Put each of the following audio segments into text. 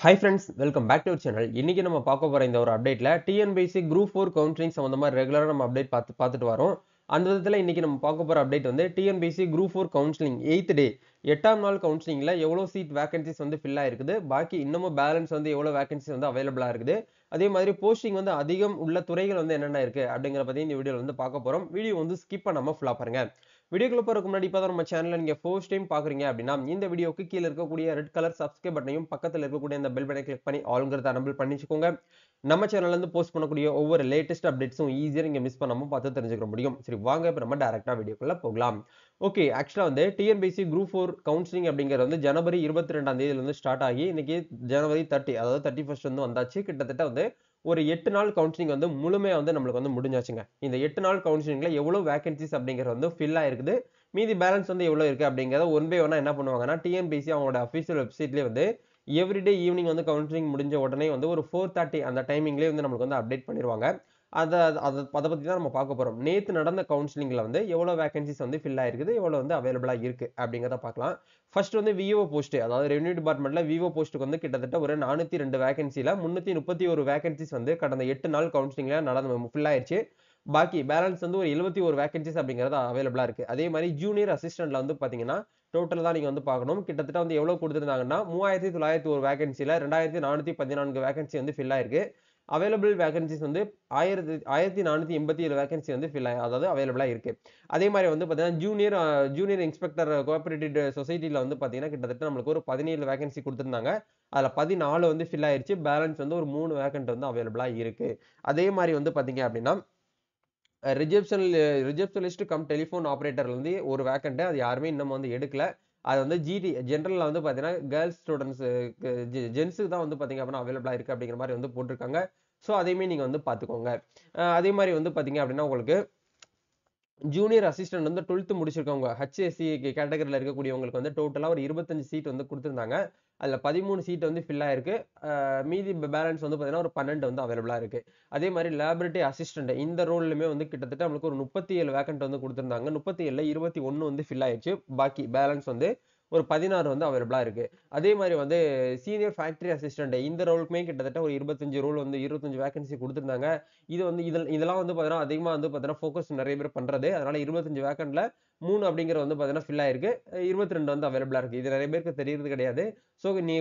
Hi friends, welcome back to our channel. இன்னைக்கு நம்ம பார்க்க போற இந்த ஒரு அப்டேட்ல TNPSC Group 4 கவுன்சிலிங் சம்பந்தமா ரெகுலரா நம்ம அப்டேட் பார்த்துட்டு வரோம். அந்த விதத்துல இன்னைக்கு நம்ம பார்க்க போற அப்டேட் வந்து TNPSC Group 4 கவுன்சிலிங் 8th டே 8ஆம் நாள் கவுன்சிலிங்ல எவ்வளவு சீட் வேகன்சிஸ் வந்து ஃபில் ஆயிருக்குது, பாக்கி இன்னமும் பேலன்ஸ் வந்து எவ்வளவு வேகன்சிஸ் வந்து அவைலபிளா இருக்குது, அதே மாதிரி போஸ்டிங் வந்து அதிகம் உள்ள துறைகள் வந்து என்னென்ன இருக்கு அப்படிங்கிற பத்தி இந்த வீடியோல வந்து பார்க்க போறோம். வீடியோ வந்து ஸ்கிப் பண்ணாம ஃபுல்லா பாருங்க. வீடியோக்குள்ள போறதுக்கு முன்னாடி இப்பதான் நம்ம சேனலை நீங்க ஃபர்ஸ்ட் டைம் பாக்குறீங்க அப்படின்னா இந்த வீடியோக்கு கீழே இருக்கக்கூடிய ரெட் கலர் சப்ஸ்கிரைப் பட்டனையும் பக்கத்துல இருக்கக்கூடிய இந்த பெல் பட்டனை கிளிக் பண்ணி ஆல்ங்கிறத எனபிள் பண்ணிச்சுக்கோங்க. நம்ம சேனல்ல இருந்து போஸ்ட் பண்ணக்கூடிய ஒவ்வொரு லேட்டஸ்ட் அப்டேட்ஸும் ஈஸியா நீங்க மிஸ் பண்ணாம பார்த்து தெரிஞ்சுக்க முடியும். சரி வாங்க இப்ப நம்ம டைரக்டா வீடியோக்குள்ள போகலாம். ஓகே, ஆக்சுவலா வந்து டிஎன்பிஎஸ்சி குரூப் 4 கவுன்சிலிங் அப்படிங்கிறது வந்து ஜனவரி 22ஆம் தேதியில இருந்து ஸ்டார்ட் ஆகி இன்னைக்கு ஜனவரி 30 அதாவது 31st வந்து வந்தாச்சு. கிட்டத்தட்ட வந்து ஒரு 8 நாள் கவுன்சிலிங் வந்து முழுமையா வந்து நம்மளுக்கு வந்து முடிஞ்சாச்சுங்க. இந்த 8 நாள் கவுன்சிலிங்ல எவ்வளவு வேகன்சிஸ் அப்படிங்கிறது வந்து ஃபில் ஆயிருக்குது, மீதி பேலன்ஸ் வந்து எவ்வளவு இருக்கு அப்படிங்கறத ஒன் பை ஒன்னா என்ன பண்ணுவாங்கன்னா டிஎன்பிஎஸ்சி அவங்களோட அபிஷியல் வெப்சைட்லயே வந்து எவ்ரிடே ஈவினிங் வந்து கவுன்சிலிங் முடிஞ்ச உடனே வந்து ஒரு 4:30 அந்த டைமிங்லேயே வந்து நம்மளுக்கு வந்து அப்டேட் பண்ணிடுவாங்க. அதை அதை அதை பத்தி தான் நம்ம பார்க்க போறோம். நேத்து நடந்த கவுன்சிலிங்ல வந்து எவ்வளவு வேகன்சிஸ் வந்து ஃபில் ஆயிருக்குது, எவ்வளவு வந்து அவைலபிளா இருக்கு அப்படிங்கறத பார்க்கலாம். ஃபர்ஸ்ட் வந்து விஓ போஸ்ட், அதாவது ரெவென்யூ டிபார்ட்மெண்ட்ல விஓ போஸ்ட்டுக்கு வந்து கிட்டத்தட்ட ஒரு 402 வேகன்சில 331 வேகன்சிஸ் வந்து கடந்த 8 நாள் கவுன்சிலிங்ல நடந்து ஃபில் ஆயிருச்சு. பாக்கி பேலன்ஸ் வந்து ஒரு 71 வேகன்சிஸ் அப்படிங்கிறது அவைலபிளா இருக்கு. அதே மாதிரி ஜூனியர் அசிஸ்டன்ட்ல வந்து பாத்தீங்கன்னா டோட்டல் தான் நீங்க வந்து பார்க்கணும். கிட்டத்தட்ட வந்து எவ்வளவு கொடுத்திருந்தாங்கன்னா 3901 வேகன்சில 2414 வேகன்சி வந்து ஃபில் ஆயிருக்கு. அவைலபிள் வேகன்சிஸ் வந்து 1487 வேகன்சி வந்து அதாவது அவைலபிளா இருக்கு. அதே மாதிரி வந்து பாத்தீங்கன்னா ஜூனியர் இன்ஸ்பெக்டர் கோஆபரேட்டிவ் சொசைட்டில வந்து பாத்தீங்கன்னா கிட்டத்தட்ட நம்மளுக்கு ஒரு 17 வேகன்சி கொடுத்திருந்தாங்க. அதுல 14 வந்து ஃபில் ஆயிருச்சு. பேலன்ஸ் வந்து ஒரு 3 வேகன்ட் வந்து அவைலபிளா இருக்கு. அதே மாதிரி வந்து பாத்தீங்க அப்படின்னா ரிசப்ஷனிஸ்ட் கம் டெலிஃபோன் ஆபரேட்டர்ல இருந்து ஒரு வேக்கண்ட், அது யாருமே இன்னும் வந்து எடுக்கல. அது வந்து ஜிடி ஜெனரல்ல வந்து பாத்தீங்கன்னா கேர்ள்ஸ் ஸ்டூடெண்ட்ஸ் ஜென்ஸுக்கு தான் வந்து பாத்தீங்க அப்படின்னா அவைலபிளா இருக்கு அப்படிங்கிற மாதிரி வந்து போட்டிருக்காங்க. ஸோ அதையுமே நீங்க வந்து பாத்துக்கோங்க. அதே மாதிரி வந்து பாத்தீங்க அப்படின்னா உங்களுக்கு ஜூனியர் அசிஸ்டன்ட் வந்து 12th முடிச்சிருக்கவங்க ஹெச்எஸ்சி கேட்டகரியில் இருக்கக்கூடியவங்களுக்கு வந்து டோட்டலா ஒரு 25 சீட் வந்து கொடுத்திருந்தாங்க. அதுல 13 சீட் வந்து ஃபில் ஆயிருக்கு. மீதி பேலன்ஸ் வந்து பாத்தீங்கன்னா ஒரு 12 வந்து அவைலபிளா இருக்கு. அதே மாதிரி லேபரட்டரி அசிஸ்டன்ட் இந்த ரோல்லுமே வந்து கிட்டத்தட்ட நம்மளுக்கு ஒரு 37 வேக்கன்ட் வந்து கொடுத்திருந்தாங்க. 37ல 21 வந்து ஃபில் ஆயிடுச்சு. பாக்கி பேலன்ஸ் வந்து ஒரு 16 வந்து அவைலபிளா இருக்கு. அதே மாதிரி வந்து சீனியர் ஃபேக்டரி அசிஸ்டன்ட் இந்த ரோலுக்குமே கிட்டத்தட்ட ஒரு 25 ரோல் வந்து 25 வேகன்சி கொடுத்திருந்தாங்க. இது வந்து இதெல்லாம் வந்து பாத்தீங்கன்னா அதிகமா வந்து பாத்தீங்கன்னா ஃபோக்கஸ் நிறைய பேர் பண்றது. அதனால 25 வேக்கன்ட்ல 3 அப்படிங்கிற வந்து பாத்தீங்கன்னா ஃபில் ஆயிருக்கு. 22 வந்து அவைலபிளா இருக்கு. இது நிறைய பேருக்கு தெரியறது கிடையாது. சோ நீ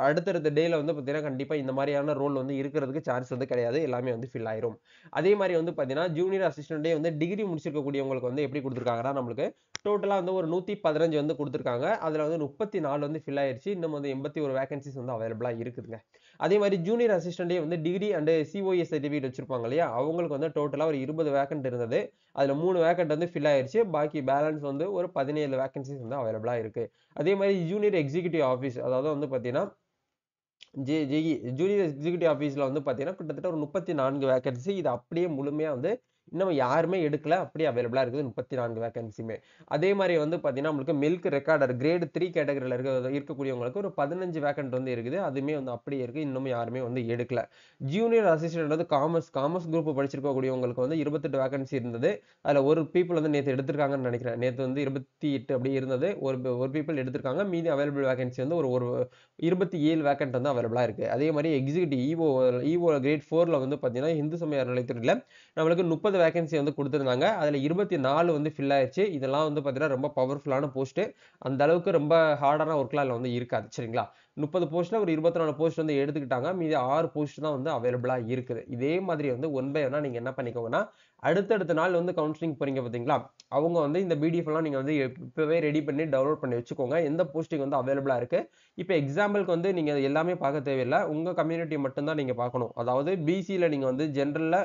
அடுத்தடுத்த டேல வந்து பாத்தீங்கன்னா கண்டிப்பா இந்த மாதிரியான ரோல் வந்து இருக்கிறதுக்கு சான்ஸ் வந்து கிடையாது. எல்லாமே வந்து ஃபில் ஆயிரும். அதே மாதிரி வந்து பாத்தீங்கன்னா ஜூனியர் அசிஸ்டன்டே வந்து டிகிரி முடிச்சிருக்கக்கூடியவங்களுக்கு வந்து எப்படி கொடுத்திருக்காங்கன்னா நம்மளுக்கு டோட்டலா வந்து ஒரு 115 வந்து கொடுத்திருக்காங்க. அதுல வந்து 34 வந்து ஃபில் ஆயிருச்சு. இன்னும் வந்து 81 வேகன்சிஸ் வந்து அவைலபிளா இருக்குதுங்க. அதே மாதிரி ஜூனியர் அசிஸ்டன்டே வந்து டிகிரி அண்ட் சிஓஏ சர்டிபிகேட் வச்சிருப்பாங்க இல்லையா, அவங்களுக்கு வந்து டோட்டலா ஒரு 20 வேக்கன்ட் இருந்தது. அதுல 3 வேக்கன்ட் வந்து ஃபில் ஆயிருச்சு. பாக்கி பேலன்ஸ் வந்து ஒரு 17 வேகன்சிஸ் வந்து அவைலபிளா இருக்கு. அதே மாதிரி ஜூனியர் எக்ஸிகியூட்டிவ் ஆபீஸ், அதாவது வந்து பாத்தீங்கன்னா ஜேஇ ஜூனியர் எக்ஸிகியூட்டிவ் ஆபீஸ்ல வந்து பாத்தீங்கன்னா கிட்டத்தட்ட ஒரு 34 வேகன்சி. இது அப்படியே முழுமையா வந்து இன்னும் யாருமே எடுக்கல. அப்படியே அவைலபிளா இருக்குது 34 வேகன்சியுமே. அதே மாதிரி வந்து பாத்தீங்கன்னா நம்மளுக்கு மில்க் ரெக்கார்டர் கிரேட் 3 கேட்டகரியில இருக்கக்கூடியவங்களுக்கு ஒரு 15 வேக்கன்ட் வந்து இருக்குது. அதுவுமே வந்து அப்படியே இருக்கு. இன்னும் யாருமே வந்து எடுக்கல. ஜூனியர் அசிஸ்டன்ட் வந்து காமர்ஸ் குரூப் படிச்சிருக்கக்கூடியவங்களுக்கு வந்து 28 வேகன்சி இருந்தது. அதுல ஒரு பீப்புள் வந்து நேத்து எடுத்திருக்காங்கன்னு நினைக்கிறேன். நேத்து வந்து 28 அப்படி இருந்தது. ஒரு பீப்புள் எடுத்திருக்காங்க. மீதி அவைலபிள் வேகன்சி வந்து ஒரு ஒரு 27 வேக்கன்ட் வந்து அவைலபிளா இருக்கு. அதே மாதிரி எக்ஸிகியூட்டிவ் இஓ கிரேட் 4ல வந்து பாத்தீங்கன்னா இந்து சமய அறநிலையத்துறையில நம்மளுக்கு 30 வேகன்சி வந்து கொடுத்திருந்தாங்க. அதுல 24 வந்து ஃபில் ஆயிருச்சு. இதெல்லாம் வந்து பாத்தீங்கன்னா ரொம்ப பவர்ஃபுல்லான போஸ்ட். அந்த அளவுக்கு ரொம்ப ஹார்டான ஒர்க்லாம் இதுல வந்து இருக்காது. சரிங்களா? 30 போஸ்ட்ல ஒரு 24 போஸ்ட் வந்து எடுத்துக்கிட்டாங்க. மீதி 6 போஸ்ட் தான் வந்து அவைலபிளா இருக்குது. இதே மாதிரி வந்து ஒன் பை ஒன்னா நீங்க என்ன பண்ணிக்கோங்கன்னா அடுத்தடுத்த நாள் வந்து கவுன்சிலிங் போறீங்க பாத்தீங்களா, அவங்க வந்து இந்த பிடிஎஃப் எல்லாம் நீங்க வந்து இப்பவே ரெடி பண்ணி டவுன்லோட் பண்ணி வச்சுக்கோங்க. எந்த போஸ்டிங் வந்து அவைலபிளா இருக்கு. இப்ப எக்ஸாம்பிளுக்கு வந்து நீங்க எல்லாமே பார்க்க தேவையில்ல. உங்க கம்யூனிட்டி மட்டும் தான் நீங்க பார்க்கணும். அதாவது பிசில நீங்க வந்து ஜெனரல்ல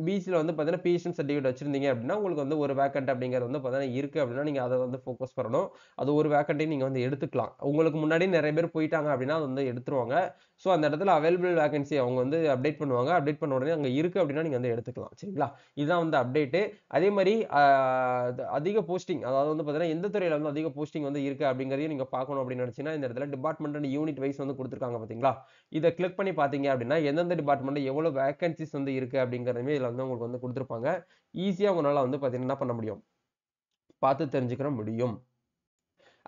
பிசில வந்து பார்த்தீங்கன்னா பிஹெச்டி சர்டிஃபிகேட் வச்சிருந்தீங்க அப்படின்னா உங்களுக்கு வந்து ஒரு வேக்கன்ட் அப்படிங்கிறது வந்து பார்த்தீங்கன்னா இருக்கு அப்படின்னா நீங்க அதை வந்து ஃபோக்கஸ் பண்ணணும். அது ஒரு வேக்கண்ட்டையும் நீங்க வந்து எடுத்துக்கலாம். உங்களுக்கு முன்னாடி நிறைய பேர் போயிட்டாங்க அப்படின்னா அதை வந்து எடுத்துருவாங்க. ஸோ அந்த இடத்துல அவைலபிள் வேகன்சி அவங்க வந்து அப்டேட் பண்ணுவாங்க. அப்டேட் பண்ண உடனே அங்க இருக்கு அப்படின்னா நீங்க வந்து எடுத்துக்கலாம். சரிங்களா? இதுதான் வந்து அப்டேட். அதே மாதிரி அதிக போஸ்டிங், அதாவது வந்து பார்த்தீங்கன்னா எந்த துறையில வந்து அதிக போஸ்டிங் வந்து இருக்கு அப்படிங்கறதையும் நீங்க பார்க்கணும் அப்படின்னு நினைச்சீங்கன்னா இந்த இடத்துல டிபார்ட்மெண்ட் அண்ட் யூனிட் வைஸ் வந்து கொடுத்துருக்காங்க பாத்தீங்களா, இதை கிளிக் பண்ணி பாத்தீங்க அப்படின்னா எந்தெந்த டிபார்ட்மெண்ட் எவ்வளவு வேகன்சிஸ் வந்து இருக்கு அப்படிங்கறதுமே இதுல வந்து உங்களுக்கு வந்து கொடுத்துருப்பாங்க. ஈஸியா உங்களால வந்து பாத்தீங்கன்னா என்ன பண்ண முடியும், பார்த்து தெரிஞ்சுக்கிற முடியும்.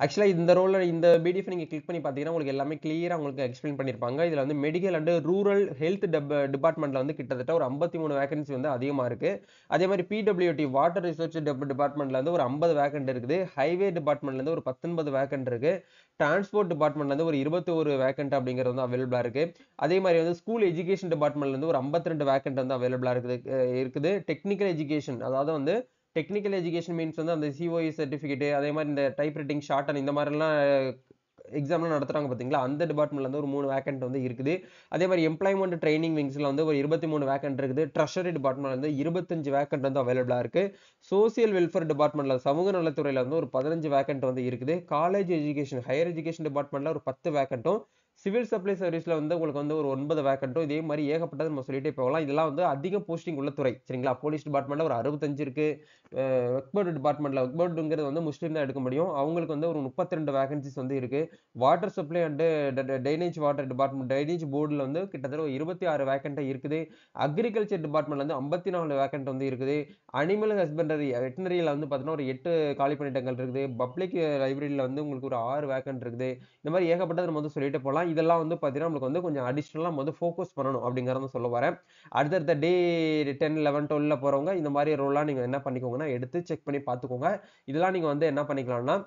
ஆக்சுவலா இந்த ரோல்ல இந்த பிடிஎஃப் நீங்க கிளிக் பண்ணி பார்த்தீங்கன்னா, உங்களுக்கு எல்லாமே கிளியரா உங்களுக்கு எக்ஸ்பிளைன் பண்ணியிருப்பாங்க. இதுல வந்து மெடிக்கல் அண்ட் ரூரல் ஹெல்த் டிபார்ட்மெண்ட்ல வந்து கிட்டத்தட்ட ஒரு 53 வேக்கன்சி வந்து அதிகமா இருக்கு. அதே மாரி பிடபிள்யூடி வாட்டர் ரிசோர்ஸ் டிபார்ட்மெண்ட்ல இருந்து ஒரு 50 வேக்கன்ட் இருக்குது. ஹைவே டிபார்ட்மெண்ட்ல இருந்து ஒரு 19 வேக்கன்ட் இருக்கு. டிரான்ஸ்போர்ட் டிபார்ட்மெண்ட்ல இருந்து ஒரு 21 வேக்கன்ட் அப்படிங்கிறது வந்து அவைலபிளா இருக்கு. அதே மாரி வந்து ஸ்கூல் எஜுகேஷன் டிபார்ட்மெண்ட்ல இருந்து ஒரு 52 வேக்கன்ட் வந்து அவைலபிளா இருக்குது. டெக்னிக்கல் எஜுகேஷன் அதாவது வந்து டெக்னிக்கல் எஜுகேஷன் மீன்ஸ் வந்து அந்த சிஓஇ சர்டிஃபிகேட் அதே மாரி இந்த டைப் ரைட்டிங், ஷார்ட் அண்ட் இந்த மாரிலாம் எக்ஸாம்லாம் நடத்துறாங்க பார்த்தீங்களா? அந்த டிபார்ட்மெண்ட்ல வந்து ஒரு 3 வேக்கன்ட் வந்து இருக்குது. அதே மாரி எம்ப்ளாய்மென்ட் ட்ரெய்னிங் விங்ஸ்ல வந்து ஒரு 23 வேக்கன்ட் இருக்குது. ட்ரெஷரி டிபார்ட்மெண்ட்ல வந்து 25 வேக்கன்ட் வந்து அவைலபிளா இருக்கு. சோசியல் வெல்ஃபேர் டிபார்ட்மெண்ட்ல சமூக நலத்துறையில வந்து ஒரு 15 வேக்கன்ட் வந்து இருக்குது. காலேஜ் எஜுகேஷன், ஹையர் எஜுகேஷன் டிபார்ட்மெண்ட்ல ஒரு 10 வேக்கன்ட்டும், சிவில் சப்ளை சர்வீஸ்ல வந்து உங்களுக்கு வந்து ஒரு 9 வேக்கன்ட்டும் இதே மாரி ஏகப்பட்டது நம்ம சொல்லிட்டே போகலாம். இதெல்லாம் வந்து அதிக போஸ்டிங் உள்ள துறை. சரிங்களா? போலீஸ் டிபார்ட்மெண்ட்ல ஒரு 65 இருக்கு. ஒர்க் டிபார்ட்மெண்ட்ல ஒர்க் போர்டுங்கிறது வந்து முஸ்லீம் தான் எடுக்க முடியும். அவங்களுக்கு வந்து ஒரு 32 வேகன்சிஸ் வந்து இருக்கு. Water supply and drainage water department drainage போர்டுல வந்து கிட்டத்தட்ட ஒரு 26 வேக்கன்ட் இருக்குது. அக்ரிகல்ச்சர் டிபார்ட்மெண்ட்ல வந்து 54 வேக்கன்ட் வந்து இருக்குது. அனிமல் ஹஸ்பண்டரி வெட்டனரியில வந்து பார்த்தீங்கன்னா ஒரு 8 காலி பணியிடங்கள் இருக்குது. பப்ளிக் லைப்ரரியில வந்து உங்களுக்கு ஒரு 6 வேக்கன்ட் இருக்குது. இந்த மாதிரி ஏகப்பட்டது நம்ம வந்து சொல்லிட்டு போலாம். இதெல்லாம் வந்து பார்த்தீங்கன்னா நம்மளுக்கு வந்து கொஞ்சம் அடிஷனலா நம்ம வந்து ஃபோக்கஸ் பண்ணணும் அப்படிங்கிறத சொல்ல வரேன். அடுத்தடுத்த டே 10, 11, 12ல போறவங்க இந்த மாதிரி ரோல்லாம் நீங்க என்ன பண்ணிக்கோங்கன்னா எடுத்து செக் பண்ணி பார்த்துக்கோங்க. இதெல்லாம் நீங்க வந்து என்ன பண்ணிக்கலாம்னா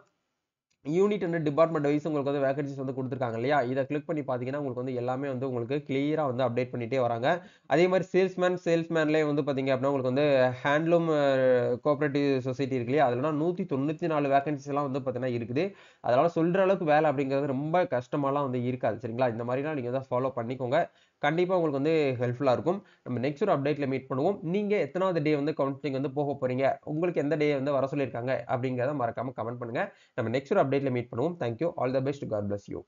யூனிட் அண்ட் டிபார்ட்மெண்ட் வைஸ் உங்களுக்கு வந்து வேகன்சிஸ் வந்து குடுத்துருக்காங்க இல்லையா? இத கிளிக் பண்ணி பார்த்தீங்கன்னா, உங்களுக்கு வந்து எல்லாமே வந்து உங்களுக்கு கிளியரா வந்து அப்டேட் பண்ணிட்டே வராங்க. அதே மாரி சேல்ஸ்மேன்லயே வந்து பார்த்தீங்க அப்படின்னா, உங்களுக்கு வந்து ஹேண்ட்லூம் கோஆப்பரேட்டிவ் சொசைட்டி இருக்கு இல்லையா? அதுலலாம் 194 வேகன்சிஸ் எல்லாம் வந்து பார்த்தீங்கன்னா இருக்குது. அதனால சொல்ற அளவுக்கு வேலை அப்படிங்கிறது ரொம்ப கஷ்டமாலாம் வந்து இருக்காது. சரிங்களா? இந்த மாரிலாம் நீங்க தான் ஃபாலோ பண்ணிக்கோங்க. கண்டிப்பா உங்களுக்கு வந்து ஹெல்ப்ஃபுல்லா இருக்கும். நம்ம நெக்ஸ்ட் ஒரு அப்டேட்ல மீட் பண்ணுவோம். நீங்க எத்தனாவது டே வந்து கவுன்சிலிங் வந்து போக போறீங்க? உங்களுக்கு எந்த டே வந்து வர சொல்லியிருக்காங்க? அப்படிங்கிறத மறக்காம கமெண்ட் பண்ணுங்க. நம்ம நெக்ஸ்ட் ஒரு அப்டேட்ல மீட் பண்ணுவோம். Thank you. All the best. God bless you.